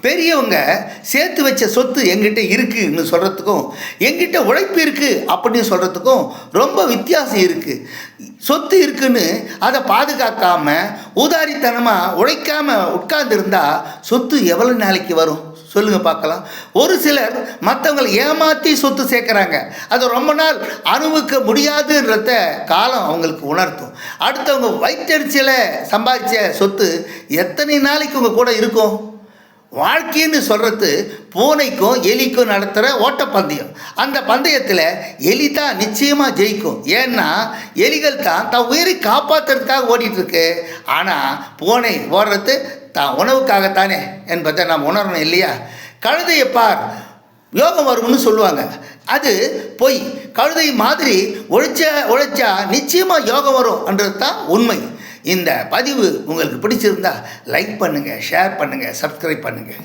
பெரியவங்க சேர்த்து வச்ச சொத்து எங்கிட்ட இருக்குன்னு சொல்கிறதுக்கும் எங்கிட்ட உழைப்பு இருக்குது அப்படின்னு சொல்கிறதுக்கும் ரொம்ப வித்தியாசம் இருக்குது. சொத்து இருக்குன்னு அதை பாதுகாக்காமல் ஊதாரித்தனமாக உழைக்காமல் உட்கார்ந்துருந்தா சொத்து எவ்வளோ நாளைக்கு வரும் சொல்லுங்கள் பார்க்கலாம். ஒரு சிலர் மற்றவங்களை ஏமாற்றி சொத்து சேர்க்குறாங்க. அதை ரொம்ப நாள் அனுபவிக்க முடியாதுன்றத காலம் அவங்களுக்கு உணர்த்தும். அடுத்தவங்க வயிற்றறிச்சல சம்பாதிச்ச சொத்து எத்தனை நாளைக்கு உங்கள் கூட இருக்கும்? வாழ்க்கைன்னு சொல்கிறது பூனைக்கும் எலிக்கும் நடத்துகிற ஓட்டப்பந்தயம். அந்த பந்தயத்தில் எலி தான் நிச்சயமாக ஜெயிக்கும். ஏன்னா எலிகள் தான் உயிரை காப்பாற்றுறதுக்காக ஓடிட்டுருக்கு. ஆனால் பூனை ஓடுறது தான் உணவுக்காகத்தானே என்பதை நாம் உணரணும் இல்லையா? கழுதையை பார், யோகம் வரும்னு சொல்லுவாங்க. அது பொய். கழுதை மாதிரி உழைச்சா நிச்சயமாக யோகம் வரும்ன்றது தான் உண்மை. இந்த பதிவு உங்களுக்கு பிடிச்சிருந்தா லைக் பண்ணுங்கள், ஷேர் பண்ணுங்கள், சப்ஸ்கிரைப் பண்ணுங்கள்.